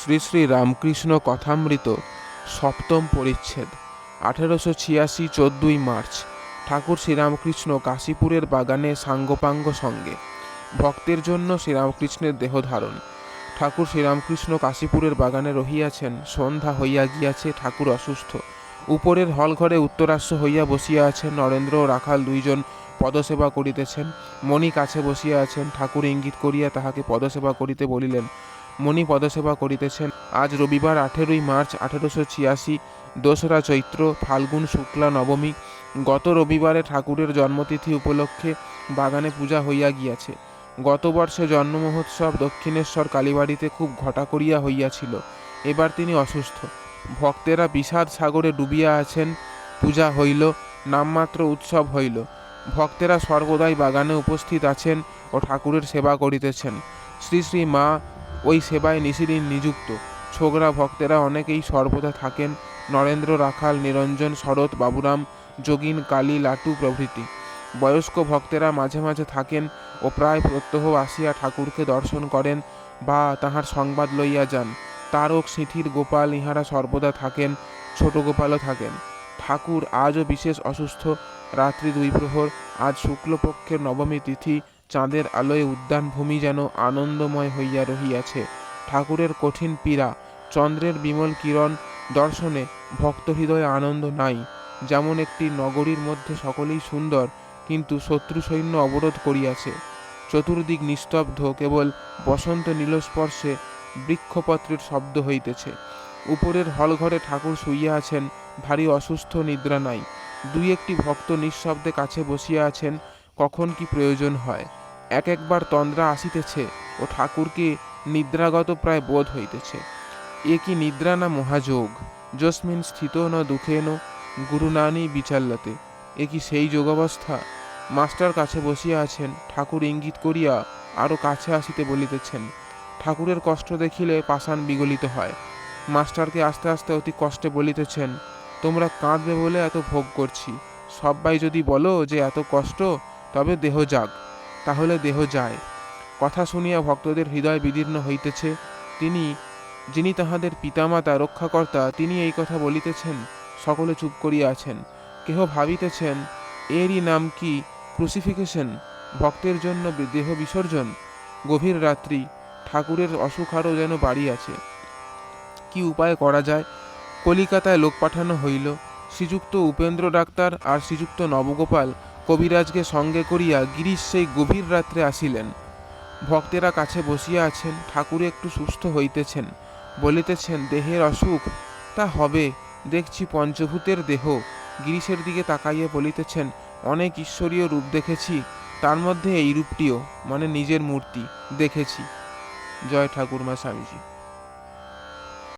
শ্রী শ্রী রামকৃষ্ণ কথামৃত সপ্তম পরিচ্ছেদ 1886 14ই মার্চ। ঠাকুর শ্রীরামকৃষ্ণ কাশীপুরের বাগানে সাঙ্গপাঙ্গ সঙ্গে। ভক্তের জন্য শ্রীরামকৃষ্ণের দেহধারণ। ঠাকুর শ্রীরামকৃষ্ণ কাশীপুরের বাগানে রহিয়াছেন। সন্ধ্যা হইয়া গিয়াছে, ঠাকুর অসুস্থ। উপরের হলঘরে উত্তরাস্য হইয়া বসিয়া আছেন। নরেন্দ্র ও রাখাল দুইজন পদসেবা করিতেছেন। মণি কাছে বসিয়া আছেন। ঠাকুর ইঙ্গিত করিয়া তাহাকে পদসেবা করিতে বলিলেন। মণি পদসেবা করিতেছেন। আজ রবিবার 18ই মার্চ 1886, 2রা চৈত্র, ফাল্গুন শুক্লা নবমী। গত রবিবারে ঠাকুরের জন্মতিথি উপলক্ষে বাগানে পূজা হইয়া গিয়াছে। গত বর্ষে জন্ম মহোৎসব দক্ষিণেশ্বর কালীবাড়িতে খুব ঘটা করিয়া হইয়াছিল। এবার তিনি অসুস্থ। ভক্তেরা বিষাদ সাগরে ডুবিয়া আছেন। পূজা হইল, নামমাত্র উৎসব হইল। ভক্তেরা সর্বদাই বাগানে উপস্থিত আছেন ও ঠাকুরের সেবা করিতেছেন। শ্রী শ্রী মা ওই সেবায় নিশিদিন নিযুক্ত। ছোকরা ভক্তেরা অনেকেই সর্বদা থাকেন। নরেন্দ্র, রাখাল, নিরঞ্জন, শরৎ, বাবুরাম, যোগিন, কালী, লাটু প্রভৃতি। বয়স্ক ভক্তেরা মাঝে মাঝে থাকেন ও প্রায় প্রত্যহ আসিয়া ঠাকুরকে দর্শন করেন বা তাহার সংবাদ লইয়া যান। তারক, সিঁথির, গোপাল ইহারা সর্বদা থাকেন। ছোট গোপালও থাকেন। ঠাকুর আজও বিশেষ অসুস্থ। রাত্রি 2 প্রহর। আজ শুক্লপক্ষের নবমী তিথি। চাঁদের আলোয় উদ্যানভূমি যেন আনন্দময় হইয়া রহিয়াছে। ঠাকুরের কঠিন পীড়া, চন্দ্রের বিমল কিরণ দর্শনে ভক্ত হৃদয়ে আনন্দ নাই। যেমন একটি নগরীর মধ্যে সকলেই সুন্দর, কিন্তু শত্রু সৈন্য অবরোধ করিয়াছে। চতুর্দিক নিস্তব্ধ, কেবল বসন্ত নীলস্পর্শে বৃক্ষপত্রের শব্দ হইতেছে। উপরের হলঘরে ঠাকুর শুইয়া আছেন। ভারী অসুস্থ, নিদ্রা নাই। 2-1টি ভক্ত নিঃশব্দে কাছে বসিয়া আছেন। কখন কি প্রয়োজন হয়। একবার তন্দ্রা আসিতেছে ও ঠাকুরকে নিদ্রাগত প্রায় বোধ হইতেছে। এ কি নিদ্রা না মহাযোগ? যস্মিন স্থিত ন দুঃখেন গুরুনানি বিচাল্যতে। এ কি সেই যোগাবস্থা? মাস্টার কাছে বসিয়া আছেন। ঠাকুর ইঙ্গিত করিয়া আরও কাছে আসিতে বলিতেছেন। ঠাকুরের কষ্ট দেখিলে পাষাণ বিগলিত হয়। মাস্টারকে আস্তে আস্তে অতি কষ্টে বলিতেছেন, তোমরা কাঁদবে বলে এত ভোগ করছি। সব্বাই যদি বলো যে এত কষ্ট, তবে দেহ যাক, তাহলে দেহ যায়। কথা শুনিয়া ভক্তদের হৃদয় বিদীর্ণ হইতেছে। যিনি তাহাদের পিতামাতা, রক্ষাকর্তা, তিনি এই কথা বলিতেছেন। সকলে চুপ করিয়া আছেন। কেহ ভাবিতেছেন, এরই নাম কি ক্রুসিফিকেশন? ভক্তের জন্য দেহ বিসর্জন। গভীর রাত্রি। ঠাকুরের অসুখ আরও যেন বাড়িয়াছে। কি উপায় করা যায়? কলিকাতায় লোক পাঠানো হইল। শ্রীযুক্ত উপেন্দ্র ডাক্তার আর শ্রীযুক্ত নবগোপাল কবিরাজকে সঙ্গে করিয়া গিরিশ সেই গভীর রাত্রে আসিলেন। ভক্তেরা কাছে বসিয়া আছেন। ঠাকুর একটু সুস্থ হইতেছেন। বলিতেছেন, দেহের অসুখ তা হবে, দেখছি পঞ্চভূতের দেহ। গিরিশের দিকে তাকাইয়া বলিতেছেন, অনেক ঈশ্বরীয় রূপ দেখেছি, তার মধ্যে এই রূপটিও, মানে নিজের মূর্তি দেখেছি। জয় ঠাকুরমা স্বামীজি।